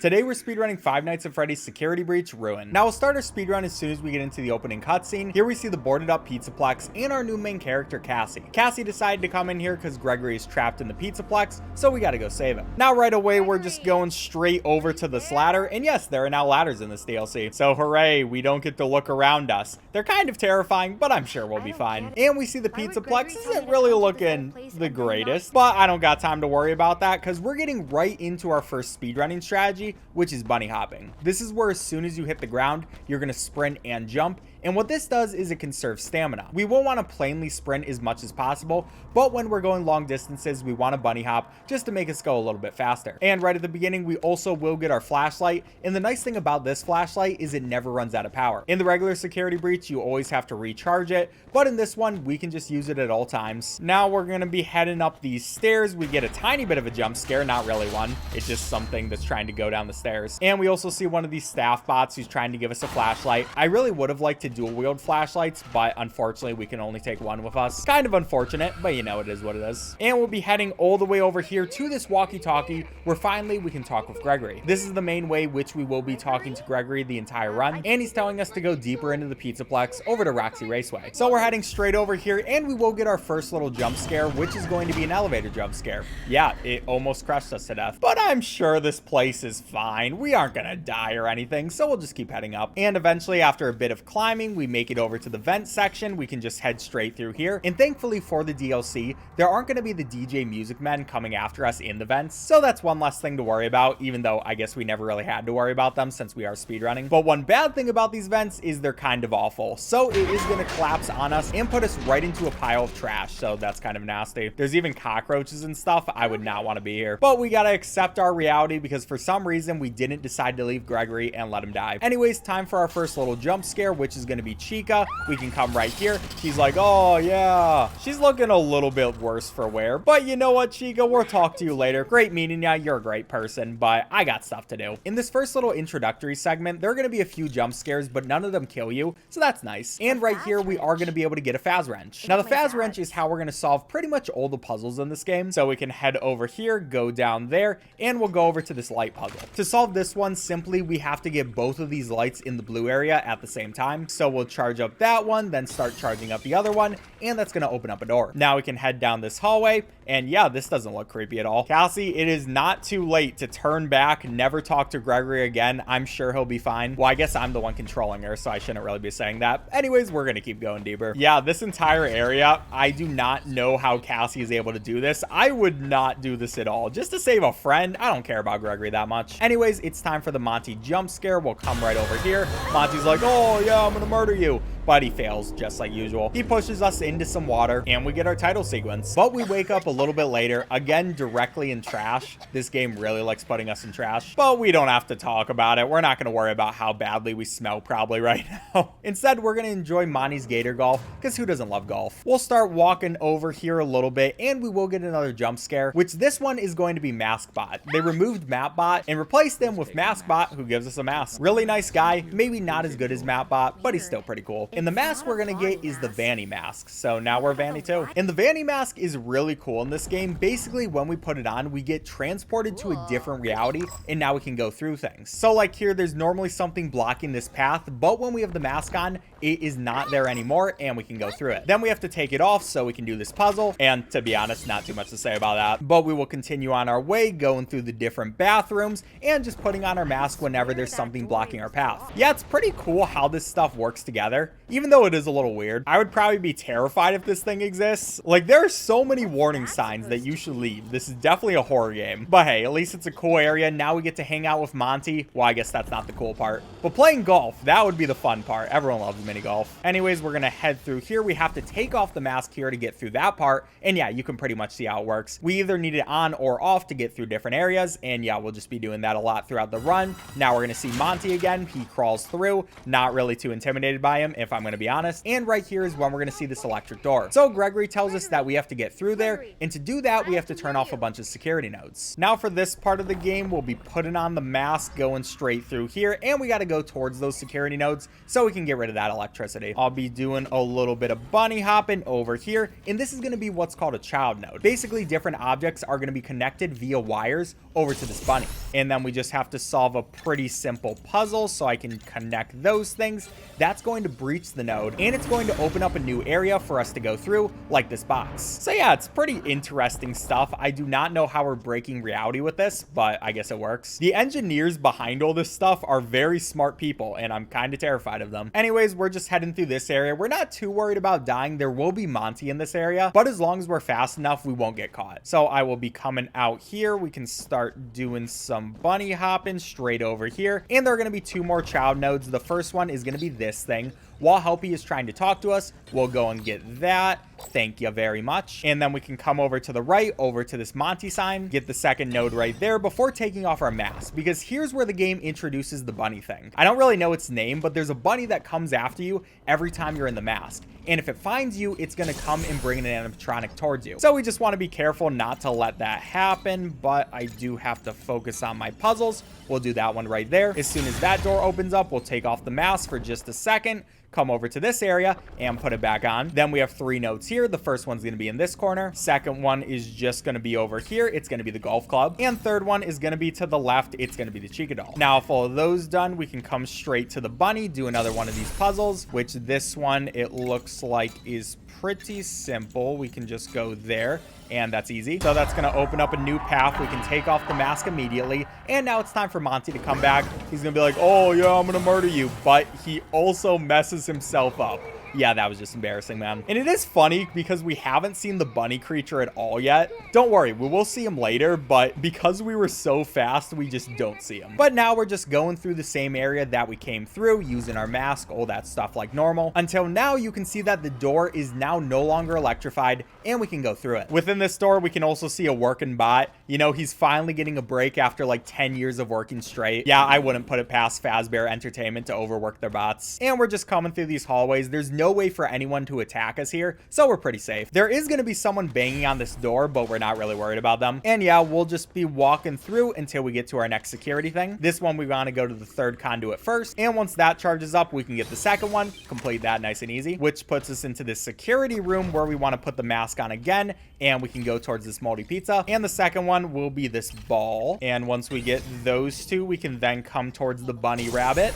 Today we're speedrunning Five Nights at Freddy's Security Breach Ruin. Now we'll start our speedrun as soon as we get into the opening cutscene. Here we see the boarded up Pizzaplex and our new main character Cassie. Cassie decided to come in here because Gregory is trapped in the Pizzaplex, so we gotta go save him. Now right away we're just going straight over to this ladder, and yes, there are now ladders in this DLC. So hooray, we don't get to look around us. They're kind of terrifying, but I'm sure we'll be fine. And we see the Pizzaplex isn't really looking the greatest, but I don't got time to worry about that because we're getting right into our first speedrunning strategy, which is bunny hopping. This is where as soon as you hit the ground, you're gonna sprint and jump. And what this does is it conserves stamina. We will want to plainly sprint as much as possible, but when we're going long distances, we want to bunny hop just to make us go a little bit faster. And right at the beginning, we also will get our flashlight. And the nice thing about this flashlight is it never runs out of power. In the regular Security Breach, you always have to recharge it, but in this one, we can just use it at all times. Now we're going to be heading up these stairs. We get a tiny bit of a jump scare, not really one. It's just something that's trying to go down the stairs. And we also see one of these staff bots who's trying to give us a flashlight. I really would have liked to dual wield flashlights, but unfortunately we can only take one with us. Kind of unfortunate, but you know, it is what it is. And we'll be heading all the way over here to this walkie-talkie where finally we can talk with Gregory. This is the main way which we will be talking to Gregory the entire run, and he's telling us to go deeper into the Pizzaplex over to Roxy Raceway. So we're heading straight over here, and we will get our first little jump scare, which is going to be an elevator jump scare. Yeah, it almost crushed us to death, but I'm sure this place is fine. We aren't gonna die or anything, so we'll just keep heading up. And eventually, after a bit of climbing, we make it over to the vent section. We can just head straight through here, and thankfully for the DLC, there aren't going to be the DJ Music Men coming after us in the vents, so that's one less thing to worry about, even though I guess we never really had to worry about them since we are speedrunning. But one bad thing about these vents is they're kind of awful, so it is going to collapse on us and put us right into a pile of trash, so that's kind of nasty. There's even cockroaches and stuff. I would not want to be here, but we gotta accept our reality because for some reason we didn't decide to leave Gregory and let him die. Anyways, time for our first little jump scare, which is going to be Chica. We can come right here. She's like, oh yeah, she's looking a little bit worse for wear, but you know what, Chica, we'll talk to you later. Great meeting ya. You're a great person, but I got stuff to do. In this first little introductory segment, there are going to be a few jump scares, but none of them kill you, so that's nice. And right here, we are going to be able to get a Faz Wrench. Now, the Faz Wrench is how we're going to solve pretty much all the puzzles in this game. So we can head over here, go down there, and we'll go over to this light puzzle. To solve this one, simply, we have to get both of these lights in the blue area at the same time. So we'll charge up that one, then start charging up the other one, and that's going to open up a door. Now we can head down this hallway, and yeah, this doesn't look creepy at all. Cassie, it is not too late to turn back, never talk to Gregory again. I'm sure he'll be fine. Well, I guess I'm the one controlling her, so I shouldn't really be saying that. Anyways, we're going to keep going deeper. Yeah, this entire area, I do not know how Cassie is able to do this. I would not do this at all. Just to save a friend, I don't care about Gregory that much. Anyways, it's time for the Monty jump scare. We'll come right over here. Monty's like, oh yeah, I'm gonna murder you, but he fails just like usual. He pushes us into some water and we get our title sequence, but we wake up a little bit later, again directly in trash. This game really likes putting us in trash, but we don't have to talk about it. We're not gonna worry about how badly we smell probably right now. Instead, we're gonna enjoy Monty's Gator Golf, because who doesn't love golf? We'll start walking over here a little bit and we will get another jump scare, which this one is going to be MaskBot. They removed MapBot and replaced him with MaskBot, who gives us a mask. Really nice guy, maybe not as good as MapBot, but he's still pretty cool. And the mask we're gonna get is the Vanny mask, so now we're Vanny too. And the Vanny mask is really cool in this game. Basically, when we put it on, we get transported to a different reality, and now we can go through things. So like here, there's normally something blocking this path, but when we have the mask on, it is not there anymore, and we can go through it. Then we have to take it off so we can do this puzzle, and to be honest, not too much to say about that, but we will continue on our way, going through the different bathrooms, and just putting on our mask whenever there's something blocking our path. Yeah, it's pretty cool how this stuff works together, even though it is a little weird. I would probably be terrified if this thing exists. Like, there are so many warning signs that you should leave. This is definitely a horror game, but hey, at least it's a cool area. Now we get to hang out with Monty. Well, I guess that's not the cool part, but playing golf, that would be the fun part. Everyone loves mini golf. Anyways, we're gonna head through here. We have to take off the mask here to get through that part, and yeah, you can pretty much see how it works. We either need it on or off to get through different areas, and yeah, we'll just be doing that a lot throughout the run. Now we're gonna see Monty again. He crawls through, not really too intimidating. intimidated by him, if I'm going to be honest. And right here is when we're going to see this electric door. So Gregory tells us that we have to get through there, and to do that, we have to turn off a bunch of security nodes. Now for this part of the game, we'll be putting on the mask, going straight through here, and we got to go towards those security nodes so we can get rid of that electricity. I'll be doing a little bit of bunny hopping over here, and this is going to be what's called a child node. Basically, different objects are going to be connected via wires over to this bunny, and then we just have to solve a pretty simple puzzle so I can connect those things. That's going to breach the node, and it's going to open up a new area for us to go through, like this box. So yeah, it's pretty interesting stuff. I do not know how we're breaking reality with this, but I guess it works. The engineers behind all this stuff are very smart people, and I'm kind of terrified of them. Anyways, we're just heading through this area. We're not too worried about dying. There will be Monty in this area, but as long as we're fast enough, we won't get caught. So I will be coming out here. We can start doing some bunny hopping straight over here, and there are going to be 2 more child nodes. The first one is going to be this thing. While Helpy is trying to talk to us, we'll go and get that. Thank you very much. And then we can come over to the right, over to this Monty sign, get the second node right there before taking off our mask, because here's where the game introduces the bunny thing. I don't really know its name, but there's a bunny that comes after you every time you're in the mask. And if it finds you, it's going to come and bring an animatronic towards you. So we just want to be careful not to let that happen, but I do have to focus on my puzzles. We'll do that one right there. As soon as that door opens up, we'll take off the mask for just a second, come over to this area and put it back on. Then we have 3 nodes here. The first one's going to be in this corner. Second one is just going to be over here. It's going to be the golf club. And third one is going to be to the left. It's going to be the Chica doll. Now, with all of those done, we can come straight to the bunny, do another one of these puzzles, which this one, it looks like is pretty simple. We can just go there, and that's easy. So that's going to open up a new path. We can take off the mask immediately. And now it's time for Monty to come back. He's going to be like, oh yeah, I'm going to murder you. But he also messes himself up. Yeah, that was just embarrassing, man. And it is funny because we haven't seen the bunny creature at all yet. Don't worry, we will see him later, but because we were so fast, we just don't see him. But now we're just going through the same area that we came through, using our mask, all that stuff like normal. Until now, you can see that the door is now no longer electrified, and we can go through it. Within this door, we can also see a working bot. You know, he's finally getting a break after like 10 years of working straight. Yeah, I wouldn't put it past Fazbear Entertainment to overwork their bots. And we're just coming through these hallways. There's no way for anyone to attack us here, so we're pretty safe. There is going to be someone banging on this door, but we're not really worried about them. And yeah, we'll just be walking through until we get to our next security thing. This one, we want to go to the 3rd conduit first, and once that charges up, we can get the second one, complete that nice and easy, which puts us into this security room where we want to put the mask on again, and we can go towards this moldy pizza. And the second one will be this ball, and once we get those 2, we can then come towards the bunny rabbit.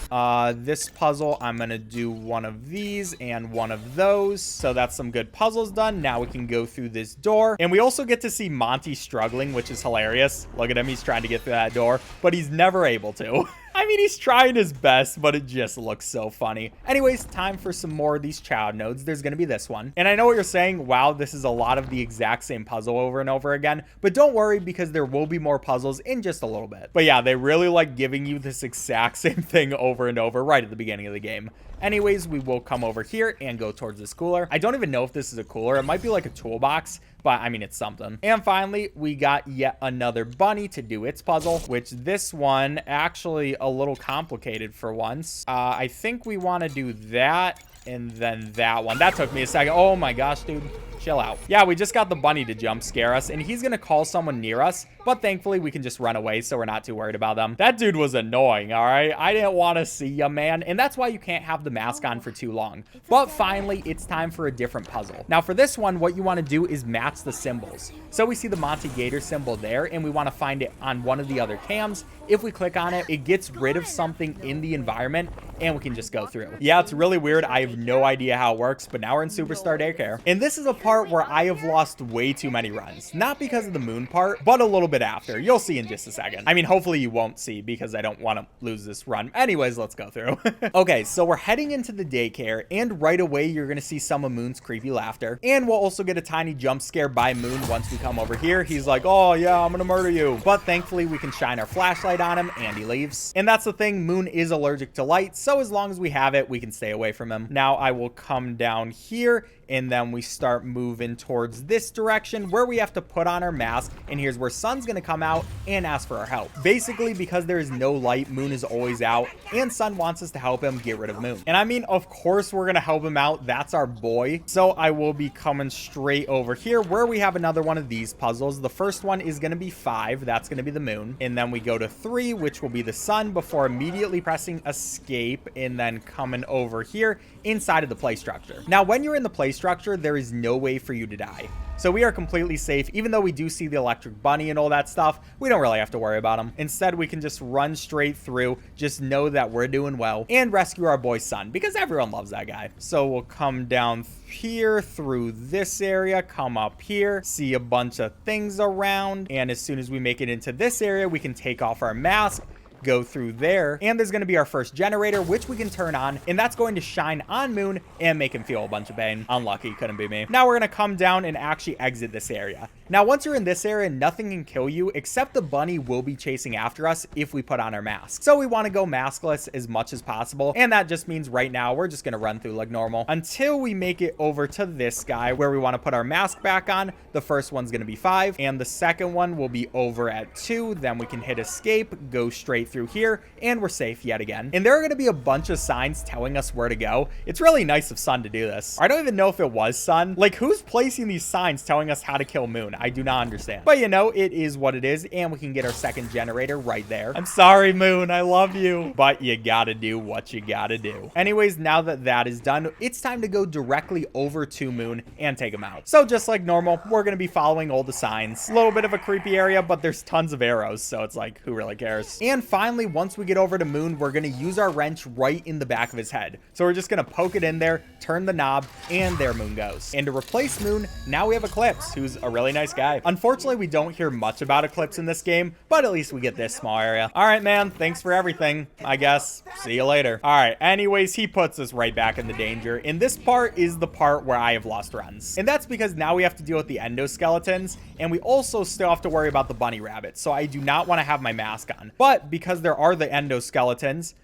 This puzzle, I'm going to do one of these and one of those. So that's some good puzzles done. Now we can go through this door, and we also get to see Monty struggling, which is hilarious. Look at him. He's trying to get through that door, but he's never able to. I mean, he's trying his best, but it just looks so funny. Anyways, time for some more of these child nodes. There's going to be this one. And I know what you're saying. Wow, this is a lot of the exact same puzzle over and over again. But don't worry, because there will be more puzzles in just a little bit. But yeah, they really like giving you this exact same thing over and over right at the beginning of the game. Anyways, we will come over here and go towards this cooler. I don't even know if this is a cooler. It might be like a toolbox, but I mean, it's something. And finally, we got yet another bunny to do its puzzle, which this one actually a little complicated for once. I think we want to do that and then that one. That took me a second. Oh my gosh, dude. Chill out. Yeah, we just got the bunny to jump scare us, and he's gonna call someone near us, but thankfully we can just run away, so we're not too worried about them. That dude was annoying, all right? I didn't want to see ya, man, and that's why you can't have the mask on for too long. But finally, it's time for a different puzzle. Now, for this one, what you want to do is match the symbols. So we see the Monty Gator symbol there, and we want to find it on one of the other cams. If we click on it, it gets rid of something in the environment, and we can just go through. Yeah, it's really weird. I have no idea how it works, but now we're in Superstar Daycare. And this is a part where I have lost way too many runs. Not because of the moon part, but a little bit after. You'll see in just a second. I mean, hopefully you won't see because I don't want to lose this run. Anyways, let's go through. Okay, so we're heading into the daycare, and right away you're going to see some of Moon's creepy laughter. And we'll also get a tiny jump scare by Moon once we come over here. He's like, oh yeah, I'm going to murder you. But thankfully we can shine our flashlight on him and he leaves. And that's the thing, Moon is allergic to light, so as long as we have it, we can stay away from him. Now I will come down here, and then we start moving towards this direction where we have to put on our mask, and here's where Sun's gonna come out and ask for our help. Basically, because there is no light, Moon is always out, and Sun wants us to help him get rid of Moon. And I mean, of course we're gonna help him out. That's our boy. So I will be coming straight over here where we have another one of these puzzles. The first one is gonna be 5. That's gonna be the Moon. And then we go to 3, which will be the Sun, before immediately pressing escape and then coming over here inside of the play structure. Now, when you're in the play structure, there is no way for you to die. So we are completely safe. Even though we do see the electric bunny and all that stuff, we don't really have to worry about them. Instead, we can just run straight through, just know that we're doing well, and rescue our boy Sun, because everyone loves that guy. So we'll come down here through this area, come up here, see a bunch of things around, and as soon as we make it into this area, we can take off our mask, go through there, and there's going to be our first generator, which we can turn on, and that's going to shine on Moon and make him feel a bunch of pain. Unlucky, couldn't be me. Now we're going to come down and actually exit this area. Now, once you're in this area, nothing can kill you, except the bunny will be chasing after us if we put on our mask. So we want to go maskless as much as possible, and that just means right now we're just going to run through like normal until we make it over to this guy where we want to put our mask back on. The first one's going to be 5, and the second one will be over at 2. Then we can hit escape, go straight through here, and we're safe yet again. And there are going to be a bunch of signs telling us where to go. It's really nice of Sun to do this. I don't even know if it was Sun. Like, who's placing these signs telling us how to kill Moon? I do not understand. But you know, it is what it is, and we can get our second generator right there. I'm sorry, Moon. I love you. But you gotta do what you gotta do. Anyways, now that that is done, it's time to go directly over to Moon and take him out. So just like normal, we're going to be following all the signs. A little bit of a creepy area, but there's tons of arrows, so it's like, who really cares? And finally, once we get over to Moon, we're going to use our wrench right in the back of his head. So we're just going to poke it in there, turn the knob, and there Moon goes. And to replace Moon, now we have Eclipse, who's a really nice guy. Unfortunately, we don't hear much about Eclipse in this game, but at least we get this small area. All right, man, thanks for everything, I guess. See you later. All right, anyways, he puts us right back into danger. And this part is the part where I have lost runs. And that's because now we have to deal with the endoskeletons, and we also still have to worry about the bunny rabbit. So I do not want to have my mask on. But because there are the endoskeletons,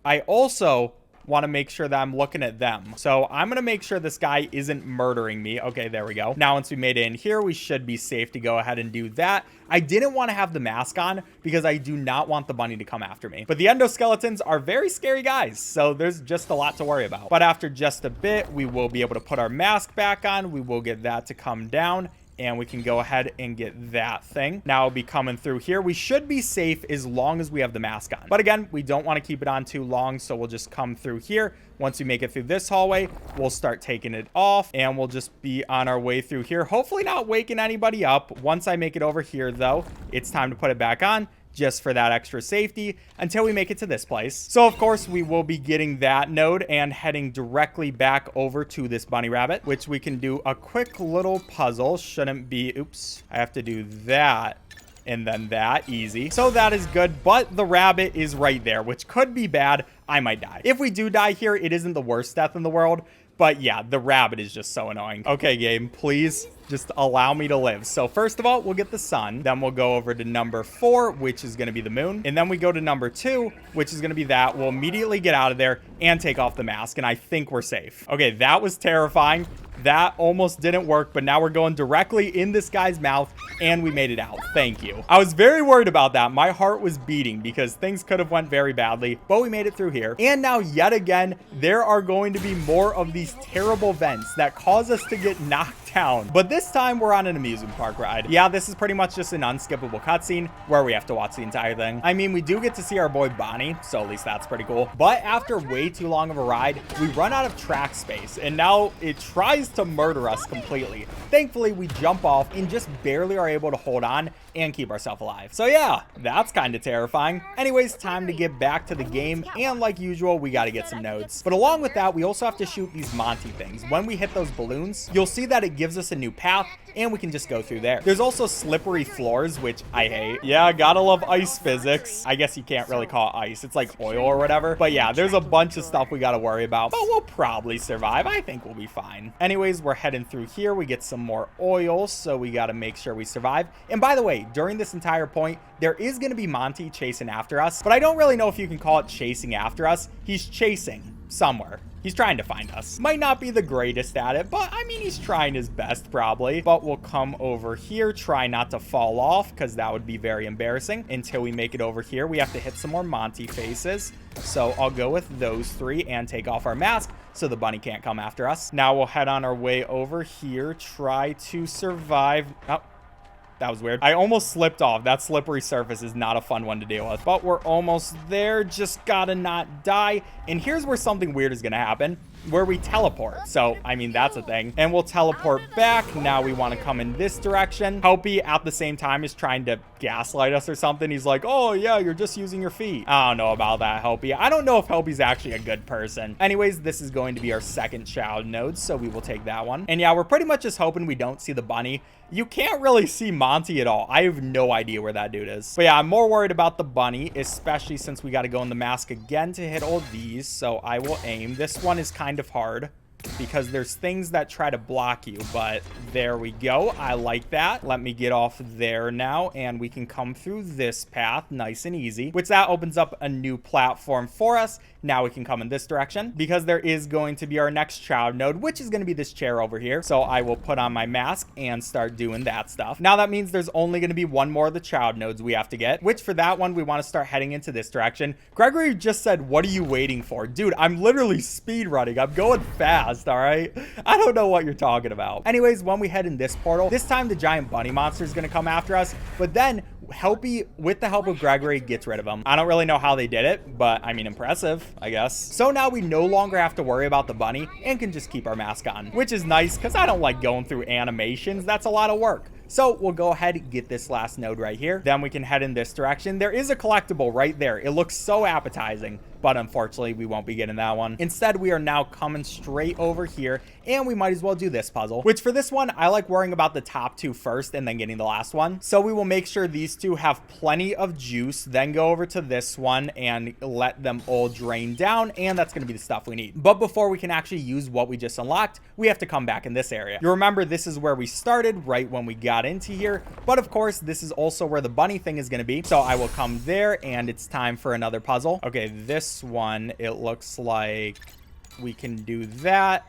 I also want to make sure that I'm looking at them. So I'm going to make sure this guy isn't murdering me. Okay, there we go. Now, once we made it in here, we should be safe to go ahead and do that. I didn't want to have the mask on because I do not want the bunny to come after me. But the endoskeletons are very scary guys, so there's just a lot to worry about. But after just a bit, we will be able to put our mask back on. We will get that to come down, and we can go ahead and get that thing. Now I'll be coming through here. We should be safe as long as we have the mask on. But again, we don't want to keep it on too long, so we'll just come through here. Once we make it through this hallway, we'll start taking it off, and we'll just be on our way through here. Hopefully not waking anybody up. Once I make it over here, though, it's time to put it back on, just for that extra safety until we make it to this place. So of course we will be getting that node and heading directly back over to this bunny rabbit, which we can do a quick little puzzle. Shouldn't be, oops, I have to do that and then that, easy. So that is good, but the rabbit is right there, which could be bad. I might die. If we do die here, it isn't the worst death in the world, but yeah, the rabbit is just so annoying. Okay, game, please just allow me to live. So first of all, we'll get the sun. Then we'll go over to number 4, which is going to be the moon. And then we go to number 2, which is going to be that. We'll immediately get out of there and take off the mask. And I think we're safe. Okay, that was terrifying. That almost didn't work, but now we're going directly in this guy's mouth, and we made it out. Thank you. I was very worried about that. My heart was beating because things could have went very badly, but we made it through here. And now, yet again, there are going to be more of these terrible vents that cause us to get knocked down. But this time, we're on an amusement park ride. Yeah, this is pretty much just an unskippable cutscene where we have to watch the entire thing. I mean, we do get to see our boy Bonnie, so at least that's pretty cool. But after way too long of a ride, we run out of track space, and now it tries to murder us completely. Thankfully, we jump off and just barely are able to hold on and keep ourselves alive. So yeah, that's kind of terrifying. Anyways, time to get back to the game, and like usual, we got to get some nodes. But along with that, we also have to shoot these Monty things. When we hit those balloons, you'll see that it gives us a new path, and we can just go through there. There's also slippery floors, which I hate. Yeah, gotta love ice physics. I guess you can't really call it ice. It's like oil or whatever. But yeah, there's a bunch of stuff we gotta worry about, but we'll probably survive. I think we'll be fine. Anyways, we're heading through here. We get some more oil, so we gotta make sure we survive. And by the way, during this entire point, there is gonna be Monty chasing after us, but I don't really know if you can call it chasing after us. He's chasing. somewhere. He's trying to find us. Might not be the greatest at it, but I mean, he's trying his best probably. But we'll come over here, try not to fall off because that would be very embarrassing. Until we make it over here, we have to hit some more Monty faces. So I'll go with those 3 and take off our mask so the bunny can't come after us. Now we'll head on our way over here, try to survive. Oh, that was weird. I almost slipped off. That slippery surface is not a fun one to deal with. But we're almost there. Just gotta not die. And here's where something weird is gonna happen, where we teleport. So, I mean, that's a thing. And we'll teleport back. Now we want to come in this direction. Helpy at the same time is trying to gaslight us or something. He's like, oh yeah, you're just using your feet. I don't know about that, Helpy. I don't know if Helpy's actually a good person. Anyways, this is going to be our second child node, so we will take that one. And yeah, we're pretty much just hoping we don't see the bunny. You can't really see Monty at all. I have no idea where that dude is. But yeah, I'm more worried about the bunny, especially since we got to go in the mask again to hit all these. So I will aim. This one is kind of hard because there's things that try to block you, but there we go. I like that. Let me get off there now, and we can come through this path nice and easy, which that opens up a new platform for us. Now we can come in this direction because there is going to be our next child node, which is going to be this chair over here. So I will put on my mask and start doing that stuff. Now that means there's only going to be one more of the child nodes we have to get, which for that one, we want to start heading into this direction. Gregory just said, what are you waiting for? Dude, I'm literally speed running. I'm going fast. All right, I don't know what you're talking about. Anyways, when we head in this portal, this time the giant bunny monster is going to come after us, but then Helpy, with the help of Gregory, gets rid of him. I don't really know how they did it, but I mean, impressive, I guess. So now we no longer have to worry about the bunny and can just keep our mask on, which is nice because I don't like going through animations. That's a lot of work. So we'll go ahead and get this last node right here. Then we can head in this direction. There is a collectible right there. It looks so appetizing, but unfortunately we won't be getting that one. Instead, we are now coming straight over here, and we might as well do this puzzle, which for this one, I like worrying about the top 2 first and then getting the last one. So we will make sure these 2 have plenty of juice, then go over to this one and let them all drain down, and that's going to be the stuff we need. But before we can actually use what we just unlocked, we have to come back in this area. You remember, this is where we started right when we got into here, but of course this is also where the bunny thing is going to be. So I will come there, and it's time for another puzzle. Okay, this one, it looks like we can do that,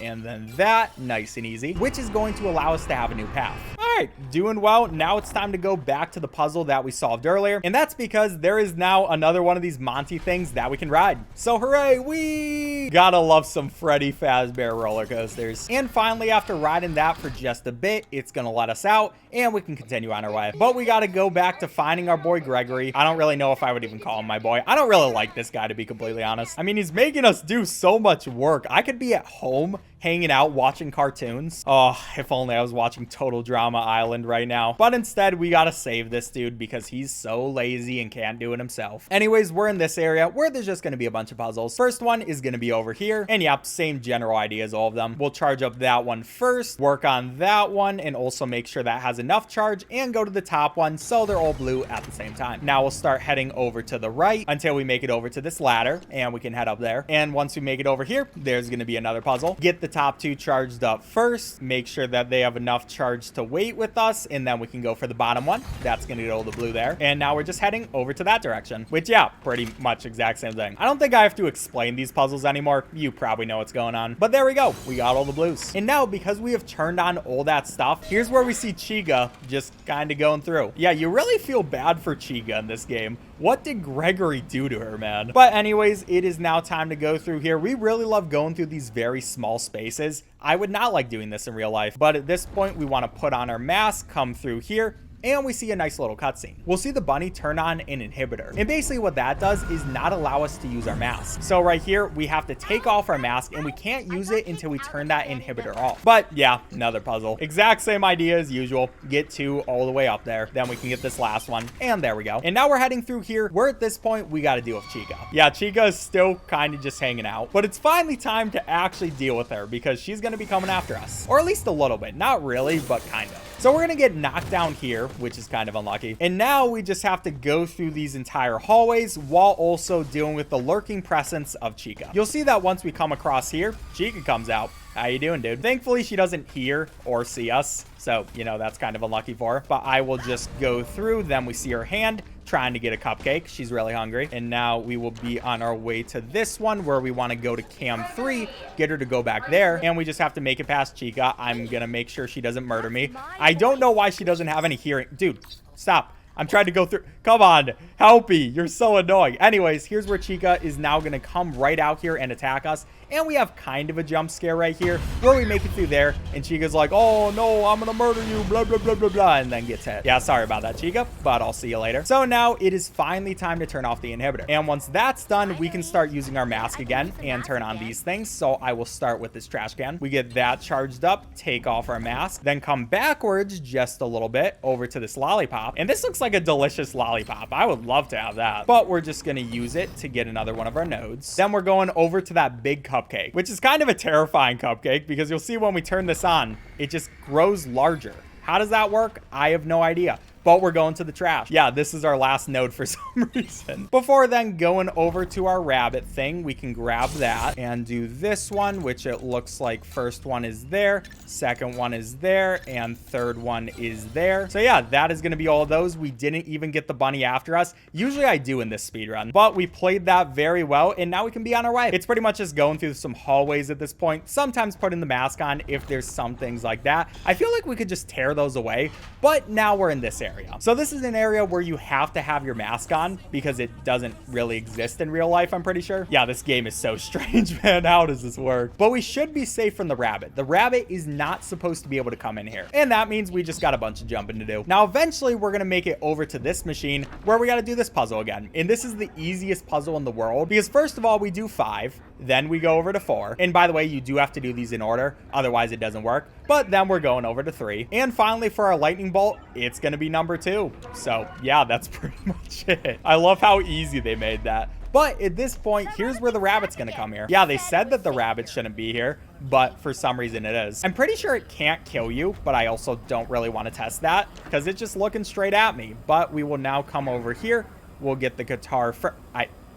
and then that, nice and easy, which is going to allow us to have a new path. All right, doing well. Now it's time to go back to the puzzle that we solved earlier, and that's because there is now another one of these Monty things that we can ride. So hooray, we gotta love some Freddy Fazbear roller coasters. And finally, after riding that for just a bit, it's gonna let us out and we can continue on our way. But we gotta go back to finding our boy Gregory. I don't really know if I would even call him my boy. I don't really like this guy, to be completely honest. I mean, he's making us do so much work. I could be at home hanging out watching cartoons. Oh, if only I was watching Total Drama Island right now. But instead, we gotta save this dude because he's so lazy and can't do it himself. Anyways, we're in this area where there's just gonna be a bunch of puzzles. First one is gonna be over here, and yep, same general idea as all of them. We'll charge up that one first, work on that one, and also make sure that has enough charge, and go to the top one so they're all blue at the same time. Now we'll start heading over to the right until we make it over to this ladder, and we can head up there. And once we make it over here, there's gonna be another puzzle. Get the top 2 charged up first, make sure that they have enough charge to wait with us, and then we can go for the bottom one. That's gonna get all the blue there. And now we're just heading over to that direction, which, yeah, pretty much exact same thing. I don't think I have to explain these puzzles anymore. You probably know what's going on. But there we go. We got all the blues. And now, because we have turned on all that stuff, here's where we see Chica just kind of going through. Yeah, you really feel bad for Chica in this game. What did Gregory do to her, man? But anyways, it is now time to go through here. We really love going through these very small spaces. I would not like doing this in real life, but at this point, we want to put on our mask, come through here, and we see a nice little cutscene. We'll see the bunny turn on an inhibitor. And basically what that does is not allow us to use our mask. So right here, we have to take off our mask, and we can't use it until we turn that inhibitor off. But yeah, another puzzle. Exact same idea as usual. Get 2 all the way up there. Then we can get this last one. And there we go. And now we're heading through here, where at this point, we got to deal with Chica. Yeah, Chica is still kind of just hanging out. But it's finally time to actually deal with her because she's going to be coming after us. Or at least a little bit. Not really, but kind of. So we're going to get knocked down here, which is kind of unlucky. And now we just have to go through these entire hallways while also dealing with the lurking presence of Chica. You'll see that once we come across here, Chica comes out. How you doing, dude? Thankfully, she doesn't hear or see us. So, you know, that's kind of unlucky for her. But I will just go through. Then we see her hand. trying to get a cupcake. She's really hungry. And now we will be on our way to this one where we want to go to cam 3, get her to go back there, and we just have to make it past Chica. I'm gonna make sure she doesn't murder me. I don't know why she doesn't have any hearing. Dude, stop. I'm trying to go through. Come on, help me. You're so annoying. Anyways, here's where Chica is now going to come right out here and attack us. And we have kind of a jump scare right here where we make it through there. And Chica's like, oh, no, I'm going to murder you, blah, blah, blah, blah, blah, and then gets hit. Yeah, sorry about that, Chica, but I'll see you later. So now it is finally time to turn off the inhibitor. And once that's done, we can start using our mask again and turn on these things. So I will start with this trash can. We get that charged up, take off our mask, then come backwards just a little bit over to this lollipop. And this looks like a delicious lollipop. I would love to have that, but we're just going to use it to get another one of our nodes. Then we're going over to that big cupcake, which is kind of a terrifying cupcake because you'll see when we turn this on, it just grows larger. How does that work? I have no idea. But we're going to the trash. Yeah, this is our last node for some reason. Before then going over to our rabbit thing, we can grab that and do this one, which it looks like first one is there, second one is there, and third one is there. So yeah, that is going to be all of those. We didn't even get the bunny after us. Usually I do in this speed run, but we played that very well, and now we can be on our way. It's pretty much just going through some hallways at this point, sometimes putting the mask on if there's some things like that. I feel like we could just tear those away, but now we're in this area. So this is an area where you have to have your mask on because it doesn't really exist in real life, I'm pretty sure. Yeah, this game is so strange, man. How does this work? But we should be safe from the rabbit. The rabbit is not supposed to be able to come in here. And that means we just got a bunch of jumping to do. Now, eventually, we're going to make it over to this machine where we got to do this puzzle again. And this is the easiest puzzle in the world because first of all, we do 5. Then we go over to 4. And by the way, you do have to do these in order. Otherwise, it doesn't work. But then we're going over to 3. And finally, for our lightning bolt, it's going to be number 2. So yeah, that's pretty much it. I love how easy they made that. But at this point, here's where the rabbit's going to come here. Yeah, they said that the rabbit shouldn't be here, but for some reason it is. I'm pretty sure it can't kill you, but I also don't really want to test that because it's just looking straight at me. But we will now come over here. We'll get the guitar for...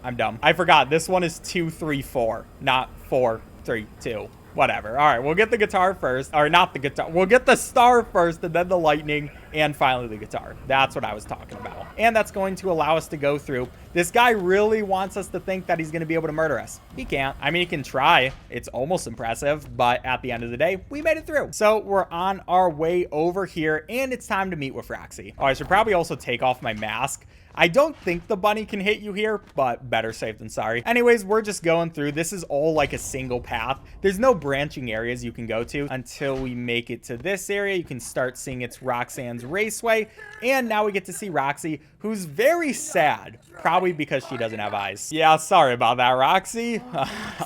I'm dumb. I forgot. This one is 2, 3, 4, not 4, 3, 2. Whatever. All right, we'll get the guitar first. Or not the guitar. We'll get the star first and then the lightning and finally the guitar. That's what I was talking about. And that's going to allow us to go through. This guy really wants us to think that he's going to be able to murder us. He can't. I mean, he can try. It's almost impressive, but at the end of the day, we made it through. So we're on our way over here and it's time to meet with Roxy. Oh, I should probably also take off my mask. I don't think the bunny can hit you here, but better safe than sorry. Anyways, we're just going through. This is all like a single path. There's no branching areas you can go to until we make it to this area. You can start seeing it's Roxanne's Raceway. And now we get to see Roxy, who's very sad, probably because she doesn't have eyes. Yeah, sorry about that, Roxy.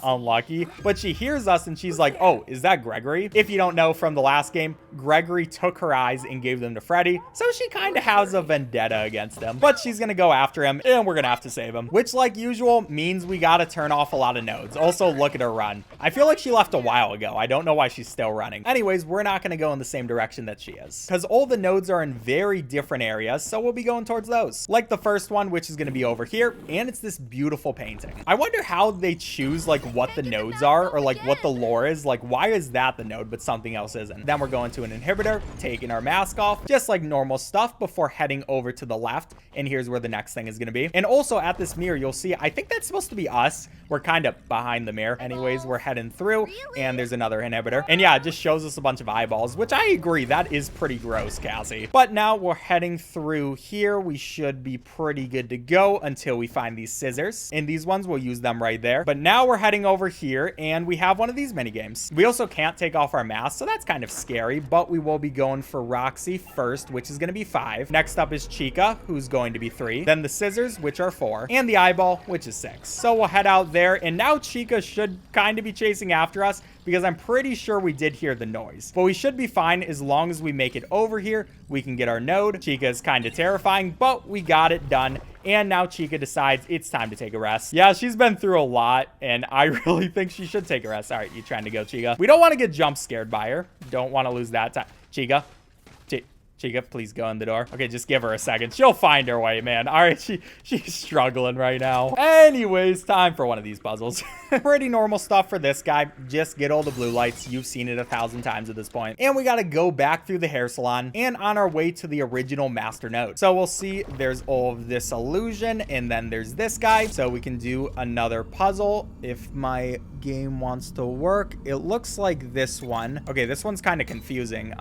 Unlucky. But she hears us and she's like, oh, is that Gregory? If you don't know from the last game, Gregory took her eyes and gave them to Freddy. So she kind of has a vendetta against him. But she's gonna go after him and we're gonna have to save him. Which, like usual, means we gotta turn off a lot of nodes. Also, look at her run. I feel like she left a while ago. I don't know why she's still running. Anyways, we're not gonna go in the same direction that she is. Because all the nodes are in very different areas, so we'll be going towards those. Like the first one, which is gonna be over here, and it's this beautiful painting. I wonder how they choose like what the nodes are or like what the lore is. Like, why is that the node but something else isn't? Then we're going to an inhibitor, taking our mask off, just like normal stuff before heading over to the left. And here's where the next thing is going to be. And also at this mirror, you'll see, I think that's supposed to be us. We're kind of behind the mirror. Anyways, we're heading through and there's another inhibitor. And yeah, it just shows us a bunch of eyeballs, which I agree, that is pretty gross, Cassie. But now we're heading through here. We should be pretty good to go until we find these scissors. And these ones, we'll use them right there. But now we're heading over here and we have one of these mini games. We also can't take off our mask, so that's kind of scary, but we will be going for Roxy first, which is going to be 5. Next up is Chica, who's going to be 3. Then the scissors, which are 4. And the eyeball, which is 6. So we'll head out there. And now Chica should kind of be chasing after us because I'm pretty sure we did hear the noise. But we should be fine as long as we make it over here. We can get our node. Chica is kind of terrifying, but we got it done. And now Chica decides it's time to take a rest. Yeah, she's been through a lot, and I really think she should take a rest. All right, you trying to go, Chica? We don't want to get jump scared by her. Don't want to lose that time. Chica. Chica, please go in the door. Okay, just give her a second. She'll find her way, man. All right, she's struggling right now. Anyways, time for one of these puzzles. Pretty normal stuff for this guy. Just get all the blue lights. You've seen it 1,000 times at this point. And we got to go back through the hair salon and on our way to the original master node. So we'll see there's all of this illusion and then there's this guy. So we can do another puzzle if my game wants to work. It looks like this one. Okay, this one's kind of confusing.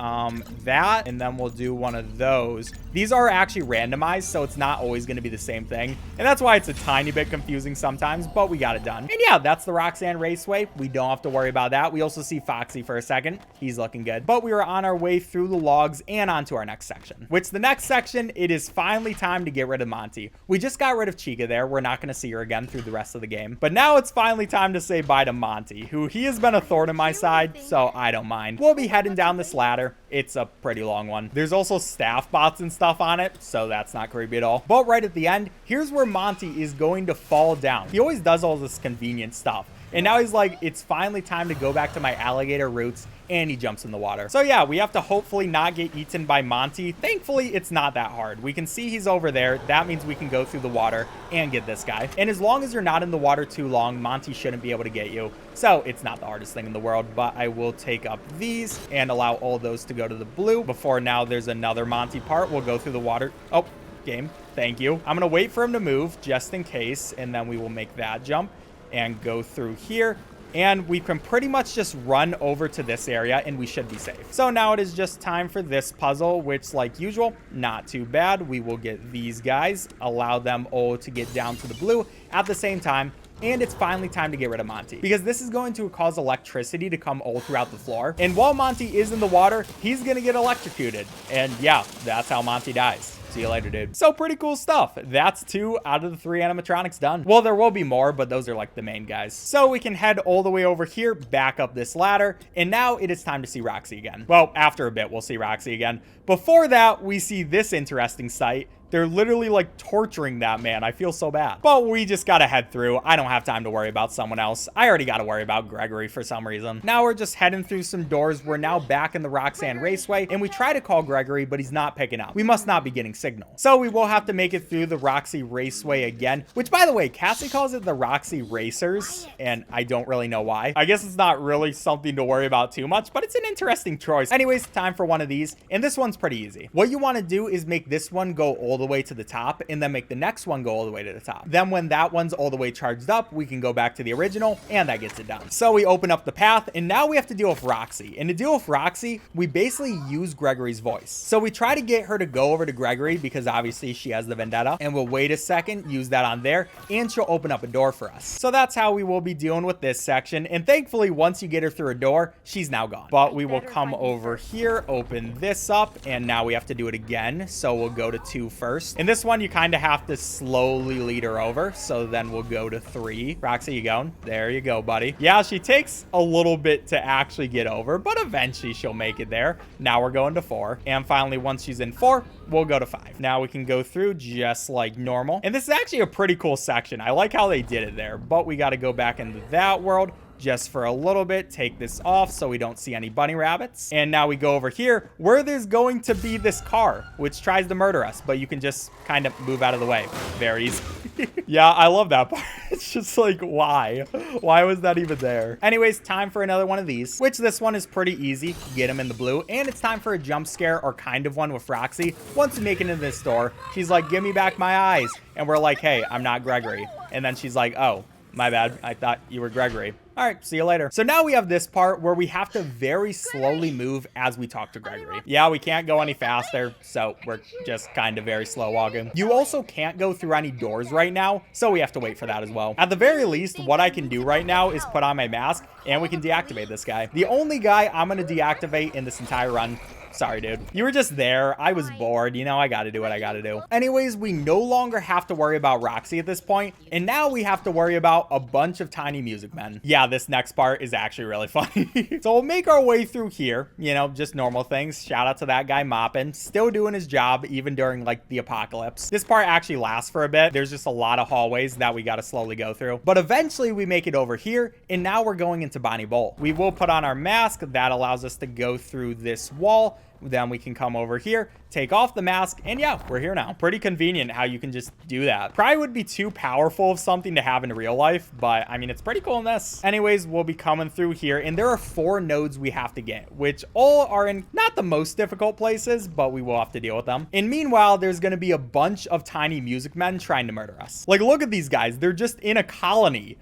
That, and then we'll do one of those. These are actually randomized, so it's not always going to be the same thing. And that's why it's a tiny bit confusing sometimes, but we got it done. And yeah, that's the Roxanne Raceway. We don't have to worry about that. We also see Foxy for a second. He's looking good. But we were on our way through the logs and onto our next section, which the next section, it is finally time to get rid of Monty. We just got rid of Chica there. We're not going to see her again through the rest of the game. But now it's finally time to say bye to Monty, who he has been a thorn in my side, so I don't mind. We'll be heading down this ladder. It's a pretty long one. There's also staff bots and stuff on it, so that's not creepy at all. But right at the end, here's where Monty is going to fall down. He always does all this convenient stuff. And now he's like, it's finally time to go back to my alligator roots, and he jumps in the water. So yeah, we have to hopefully not get eaten by Monty. Thankfully, it's not that hard. We can see he's over there. That means we can go through the water and get this guy. And as long as you're not in the water too long, Monty shouldn't be able to get you. So it's not the hardest thing in the world, but I will take up these and allow all those to go to the blue. Before now, there's another Monty part. We'll go through the water. Oh, game. Thank you. I'm going to wait for him to move just in case, and then we will make that jump and go through here, and we can pretty much just run over to this area and we should be safe. So now it is just time for this puzzle, which like usual, not too bad. We will get these guys, allow them all to get down to the blue at the same time. And it's finally time to get rid of Monty, because this is going to cause electricity to come all throughout the floor. And while Monty is in the water, he's going to get electrocuted. And yeah, that's how Monty dies. See you later, dude. So pretty cool stuff. That's 2 out of the 3 animatronics done. Well, there will be more, but those are like the main guys. So we can head all the way over here, back up this ladder. And now it is time to see Roxy again. Well, after a bit, we'll see Roxy again. Before that, we see this interesting sight. They're literally like torturing that man. I feel so bad. But we just gotta head through. I don't have time to worry about someone else. I already gotta worry about Gregory for some reason. Now we're just heading through some doors. We're now back in the Roxanne Raceway, and we try to call Gregory, but he's not picking up. We must not be getting signal. So we will have to make it through the Roxy Raceway again, which by the way, Cassie calls it the Roxy Racers, and I don't really know why. I guess it's not really something to worry about too much, but it's an interesting choice. Anyways, time for one of these, and this one's pretty easy. What you want to do is make this one go all the way to the top, and then make the next one go all the way to the top. Then when that one's all the way charged up, we can go back to the original, and that gets it done. So we open up the path, and now we have to deal with Roxy. And to deal with Roxy, we basically use Gregory's voice. So we try to get her to go over to Gregory, because obviously she has the vendetta, and we'll wait a second, use that on there, and she'll open up a door for us. So that's how we will be dealing with this section, and thankfully, once you get her through a door, she's now gone. But we will come over here, open this up, and now we have to do it again. So we'll go to 2 first. And this one, you kind of have to slowly lead her over. So then we'll go to 3. Roxy, you going? There you go, buddy. Yeah, she takes a little bit to actually get over, but eventually she'll make it there. Now we're going to 4. And finally, once she's in 4, we'll go to 5. Now we can go through just like normal. And this is actually a pretty cool section. I like how they did it there, but we got to go back into that world just for a little bit. Take this off so we don't see any bunny rabbits. And now we go over here where there's going to be this car, which tries to murder us, but you can just kind of move out of the way. Very easy. Yeah, I love that part. It's just like, why? Why was that even there? Anyways, time for another one of these, which this one is pretty easy. Get him in the blue. And it's time for a jump scare, or kind of one, with Roxy. Once we make it into this door, she's like, give me back my eyes. And we're like, hey, I'm not Gregory. And then she's like, oh, my bad. I thought you were Gregory. All right, see you later. So now we have this part where we have to very slowly move as we talk to Gregory. Yeah, we can't go any faster, so we're just kind of very slow walking. You also can't go through any doors right now, so we have to wait for that as well. At the very least, what I can do right now is put on my mask, and we can deactivate this guy. The only guy I'm going to deactivate in this entire run. Sorry, dude. You were just there. I was bored. You know, I gotta do what I gotta do. Anyways, we no longer have to worry about Roxy at this point, and now we have to worry about a bunch of tiny music men. Yeah, this next part is actually really funny. So we'll make our way through here, you know, just normal things. Shout out to that guy mopping, still doing his job even during like the apocalypse. This part actually lasts for a bit. There's just a lot of hallways that we gotta slowly go through, but eventually we make it over here, and now we're going into Bonnie Bowl. We will put on our mask. That allows us to go through this wall. Then we can come over here, take off the mask, and yeah, we're here now. Pretty convenient how you can just do that. Probably would be too powerful of something to have in real life, but I mean, it's pretty cool in this. Anyways, we'll be coming through here, and there are 4 nodes we have to get, which all are in not the most difficult places, but we will have to deal with them. And meanwhile, there's going to be a bunch of tiny music men trying to murder us. Like, look at these guys. They're just in a colony.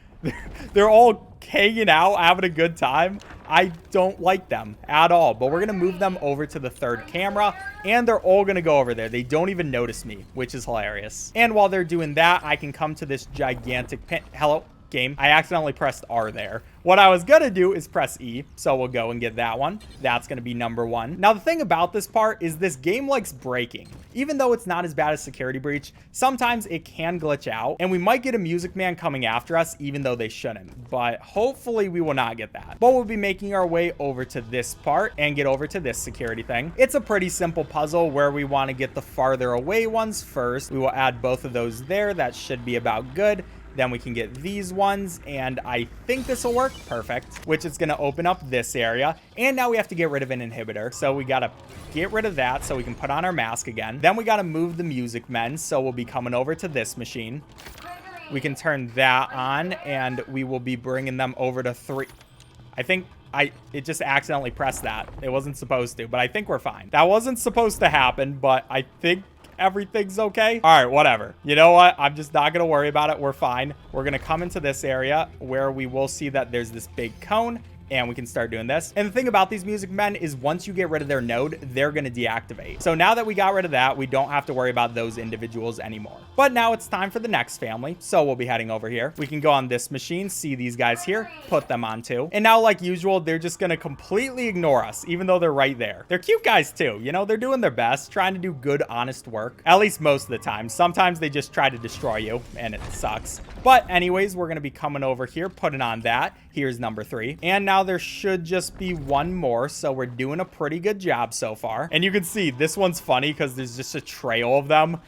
They're all hanging out, having a good time. I don't like them at all, but we're going to move them over to the 3rd camera, and they're all going to go over there. They don't even notice me, which is hilarious. And while they're doing that, I can come to this gigantic pin. Hello, game. I accidentally pressed R there. What I was going to do is press E, so we'll go and get that one. That's going to be number 1. Now, the thing about this part is this game likes breaking. Even though it's not as bad as Security Breach, sometimes it can glitch out, and we might get a Music Man coming after us, even though they shouldn't. But hopefully we will not get that. But we'll be making our way over to this part and get over to this security thing. It's a pretty simple puzzle where we want to get the farther away ones first. We will add both of those there. That should be about good. Then we can get these ones, and I think this will work. Perfect. Which is going to open up this area. And now we have to get rid of an inhibitor. So we got to get rid of that so we can put on our mask again. Then we got to move the music men. So we'll be coming over to this machine. We can turn that on, and we will be bringing them over to 3. I think it just accidentally pressed that. It wasn't supposed to, but I think we're fine. That wasn't supposed to happen, but I think everything's okay. All right, whatever. You know what? I'm just not going to worry about it. We're fine. We're going to come into this area where we will see that there's this big cone, and we can start doing this. And the thing about these music men is once you get rid of their node, they're going to deactivate. So now that we got rid of that, we don't have to worry about those individuals anymore. But now it's time for the next family. So we'll be heading over here. We can go on this machine, see these guys here, put them on too. And now, like usual, they're just going to completely ignore us, even though they're right there. They're cute guys too. You know, they're doing their best, trying to do good, honest work. At least most of the time. Sometimes they just try to destroy you, and it sucks. But anyways, we're going to be coming over here, putting on that. Here's number 3. And now there should just be one more. So we're doing a pretty good job so far. And you can see this one's funny because there's just a trail of them.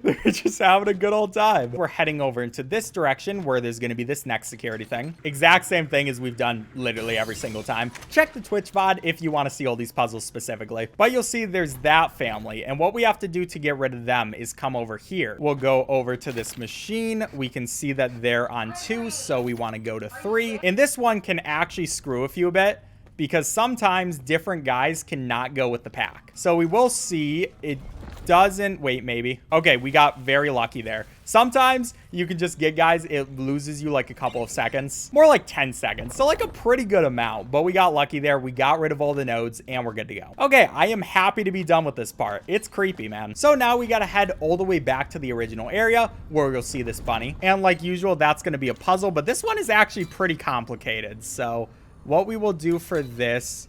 They're just having a good old time. We're heading over into this direction where there's going to be this next security thing. Exact same thing as we've done literally every single time. Check the Twitch VOD if you want to see all these puzzles specifically. But you'll see there's that family. And what we have to do to get rid of them is come over here. We'll go over to this machine. We can see that they're on 2. So we want to go to 3. And this one can actually screw a few a bit, because sometimes different guys cannot go with the pack. So we will see it doesn't. Wait, maybe. Okay, we got very lucky there. Sometimes you can just get guys, it loses you like a couple of seconds. More like 10 seconds. So like a pretty good amount. But we got lucky there. We got rid of all the nodes and we're good to go. Okay, I am happy to be done with this part. It's creepy, man. So now we got to head all the way back to the original area where you'll see this bunny. And like usual, that's going to be a puzzle. But this one is actually pretty complicated. So what we will do for this,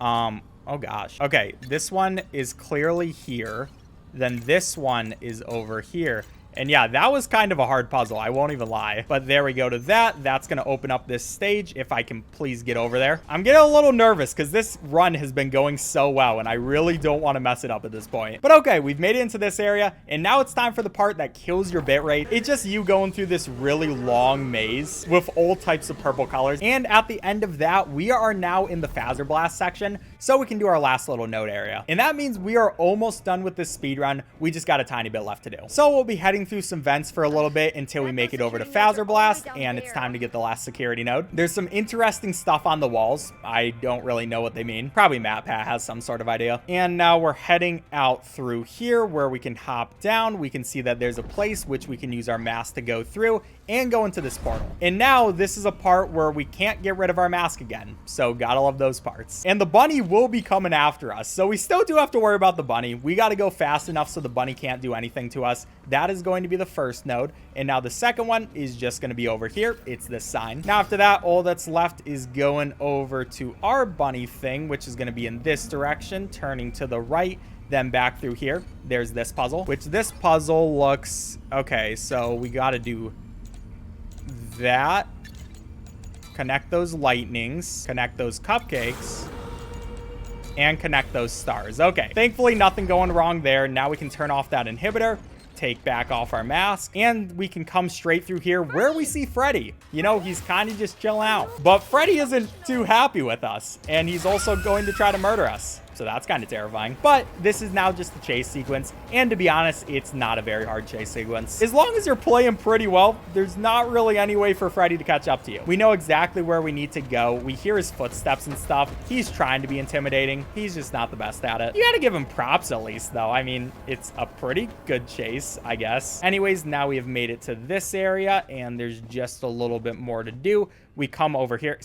oh gosh. Okay, this one is clearly here. Then this one is over here. And yeah, that was kind of a hard puzzle. I won't even lie. But there we go to that. That's going to open up this stage if I can please get over there. I'm getting a little nervous because this run has been going so well. And I really don't want to mess it up at this point. But okay, we've made it into this area. And now it's time for the part that kills your bitrate. It's just you going through this really long maze with all types of purple colors. And at the end of that, we are now in the Fazer Blast section. So we can do our last little node area. And that means we are almost done with this speed run. We just got a tiny bit left to do. So we'll be heading through some vents for a little bit until we make it over to Fazer Blast, and it's time to get the last security node. There's some interesting stuff on the walls. I don't really know what they mean. Probably MatPat has some sort of idea. And now we're heading out through here where we can hop down. We can see that there's a place which we can use our mask to go through and go into this portal. And now this is a part where we can't get rid of our mask again. So gotta love those parts. And the bunny will be coming after us. So we still do have to worry about the bunny. We got to go fast enough so the bunny can't do anything to us. That is going to be the first node. And now the second one is just going to be over here. It's this sign. Now after that, all that's left is going over to our bunny thing, which is going to be in this direction, turning to the right. Then back through here, there's this puzzle, which this puzzle looks okay. So we got to do that, connect those lightnings, connect those cupcakes, and connect those stars. Okay, thankfully nothing going wrong there. Now we can turn off that inhibitor, take back off our mask, and we can come straight through here where we see Freddy. You know, he's kind of just chilling out. But Freddy isn't too happy with us, and he's also going to try to murder us. so that's kind of terrifying. But this is now just the chase sequence, and to be honest, it's not a very hard chase sequence. As long as you're playing pretty well, there's not really any way for Freddy to catch up to you. We know exactly where we need to go. We hear his footsteps and stuff. He's trying to be intimidating. He's just not the best at it. You gotta give him props at least, though. I mean, it's a pretty good chase, I guess. Anyways, now we have made it to this area, and there's just a little bit more to do. We come over here,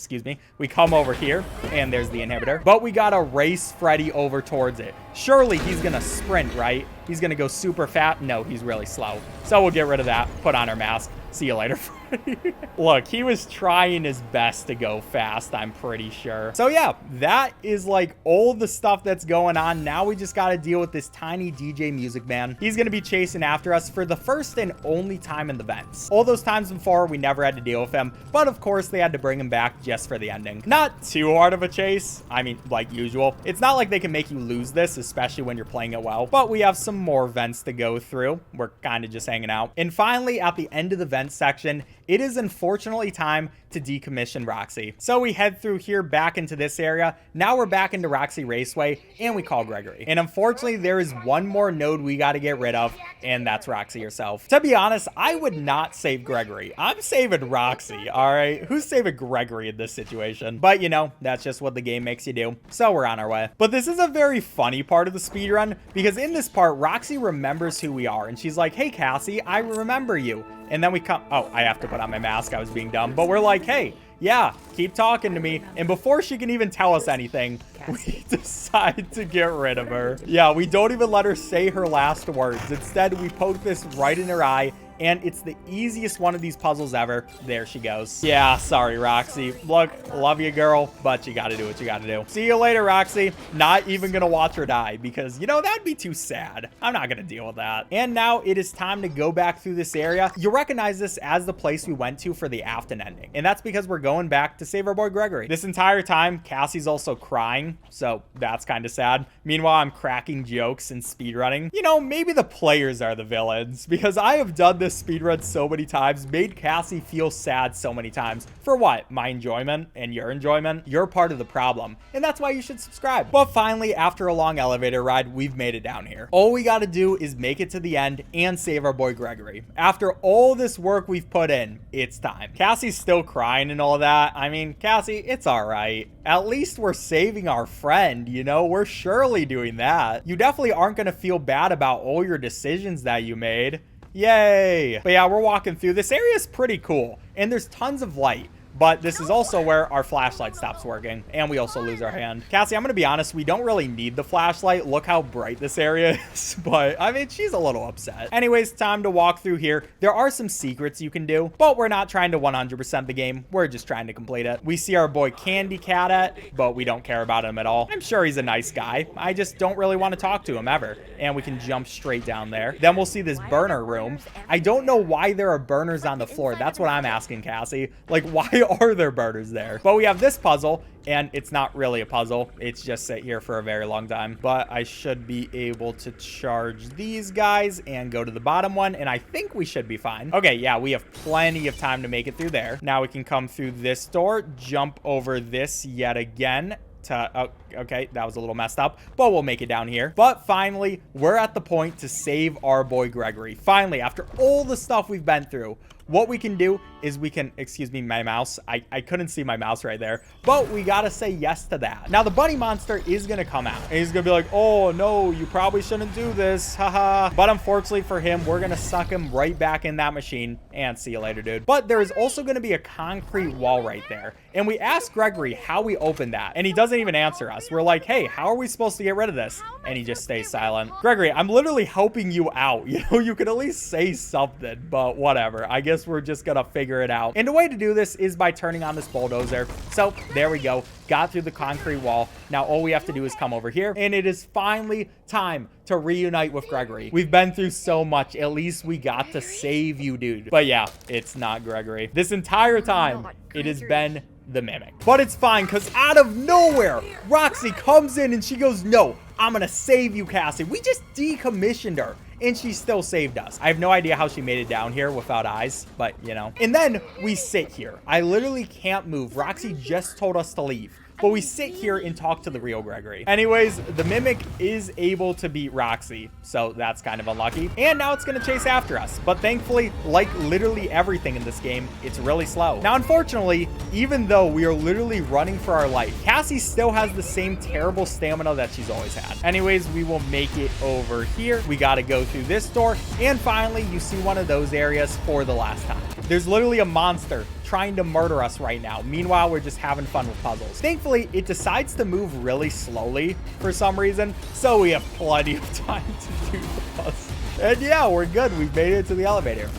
we come over here, and there's the inhibitor. But we gotta race Freddy over towards it. Surely he's gonna sprint, right? He's gonna go super fat. No, he's really slow. So we'll get rid of that, put on our mask. See you later, Freddy. Look, he was trying his best to go fast, I'm pretty sure. So yeah, that is like all the stuff that's going on. Now we just got to deal with this tiny DJ Music Man. He's going to be chasing after us for the first and only time in the vents. All those times before, we never had to deal with him. But of course, they had to bring him back just for the ending. Not too hard of a chase. I mean, like usual. It's not like they can make you lose this, especially when you're playing it well. But we have some more vents to go through. We're kind of just hanging out. And finally, at the end of the vent section, it is unfortunately time to decommission Roxy. So we head through here back into this area. Now we're back into Roxy Raceway, and we call Gregory. And unfortunately, there is one more node we got to get rid of, and that's Roxy herself. To be honest, I would not save Gregory. I'm saving Roxy, all right? Who's saving Gregory in this situation? But you know, that's just what the game makes you do. So we're on our way. But this is a very funny part of the speedrun, because in this part, Roxy remembers who we are, and she's like, hey, Cassie, I remember you. And then we come, oh, I have to put on my mask. I was being dumb. But we're like, hey, yeah, keep talking to me. And before she can even tell us anything, we decide to get rid of her. Yeah, we don't even let her say her last words. Instead, we poke this right in her eye. And it's the easiest one of these puzzles ever. There she goes. Yeah, sorry, Roxy. Look, love you, girl, but you gotta do what you gotta do. See you later, Roxy. Not even gonna watch her die because, you know, that'd be too sad. I'm not gonna deal with that. And now it is time to go back through this area. You recognize this as the place we went to for the Afton ending. And that's because we're going back to save our boy Gregory. This entire time, Cassie's also crying, so that's kind of sad. Meanwhile, I'm cracking jokes and speedrunning. You know, maybe the players are the villains because I have done this speedrun so many times, made Cassie feel sad so many times. For what? My enjoyment and your enjoyment? You're part of the problem, and that's why you should subscribe. But finally, after a long elevator ride, we've made it down here. All we gotta do is make it to the end and save our boy Gregory. After all this work we've put in, it's time. Cassie's still crying and all that. I mean, Cassie, it's all right. At least we're saving our friend, you know? We're surely doing that. You definitely aren't gonna feel bad about all your decisions that you made. Yay! But yeah, we're walking through. This area is pretty cool, and there's tons of light. But this is also where our flashlight stops working, and we also lose our hand. Cassie, I'm gonna be honest, we don't really need the flashlight. Look how bright this area is, but I mean, she's a little upset. Anyways, time to walk through here. There are some secrets you can do, but we're not trying to 100% the game. We're just trying to complete it. We see our boy Candy Cat but we don't care about him at all. I'm sure he's a nice guy. I just don't really want to talk to him ever. And we can jump straight down there. Then we'll see this burner room. I don't know why there are burners on the floor. That's what I'm asking, Cassie. Like, why are there burners there? But we have this puzzle, and it's not really a puzzle. It's just sit here for a very long time. But I should be able to charge these guys and go to the bottom one, and I think we should be fine. Okay, yeah, we have plenty of time to make it through there. Now we can come through this door, jump over this yet again. Oh, okay, that was a little messed up, but we'll make it down here. But finally, we're at the point to save our boy Gregory. Finally, after all the stuff we've been through, what we can do is we can, excuse me, my mouse. I couldn't see my mouse right there, but we gotta say yes to that. Now, the bunny monster is gonna come out, and he's gonna be like, oh, no, you probably shouldn't do this, haha. But unfortunately for him, we're gonna suck him right back in that machine, and see you later, dude. But there is also gonna be a concrete wall right there, and we asked Gregory how we opened that, and he doesn't even answer us. We're like, hey, how are we supposed to get rid of this? And he just stays silent. Gregory, I'm literally helping you out. You know, you could at least say something, but whatever. I guess we're just gonna figure it out. And the way to do this is by turning on this bulldozer. So there we go. Got through the concrete wall. Now all we have to do is come over here, and it is finally time to reunite with Gregory. We've been through so much. At least we got to save you, dude. But yeah, it's not Gregory. This entire time, it has been the Mimic. But it's fine, because out of nowhere, Roxy comes in and she goes, no, I'm gonna save you, Cassie. We just decommissioned her, and she still saved us. I have no idea how she made it down here without eyes, but you know. And then we sit here. I literally can't move. Roxy just told us to leave. but we sit here and talk to the real Gregory. Anyways, the Mimic is able to beat Roxy, so that's kind of unlucky. And now it's going to chase after us, but thankfully, like literally everything in this game, it's really slow. Now, unfortunately, even though we are literally running for our life, Cassie still has the same terrible stamina that she's always had. Anyways, we will make it over here. We got to go through this door, and finally, you see one of those areas for the last time. There's literally a monster trying to murder us right now. Meanwhile, we're just having fun with puzzles. Thankfully, it decides to move really slowly for some reason, so we have plenty of time to do the puzzle. And yeah, we're good. We've made it to the elevator.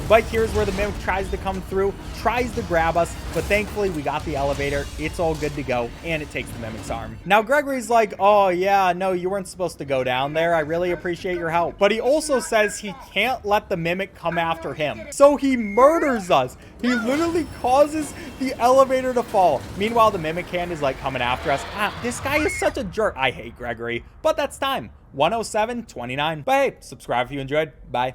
But here's where the Mimic tries to come through, tries to grab us, but thankfully we got the elevator. It's all good to go, and it takes the Mimic's arm. Now, Gregory's like, oh yeah, no, you weren't supposed to go down there. I really appreciate your help. But he also says he can't let the Mimic come after him. So he murders us. He literally causes the elevator to fall. Meanwhile, the Mimic hand is like coming after us. This guy is such a jerk. I hate Gregory, but that's time. 107:29. But hey, subscribe if you enjoyed. Bye.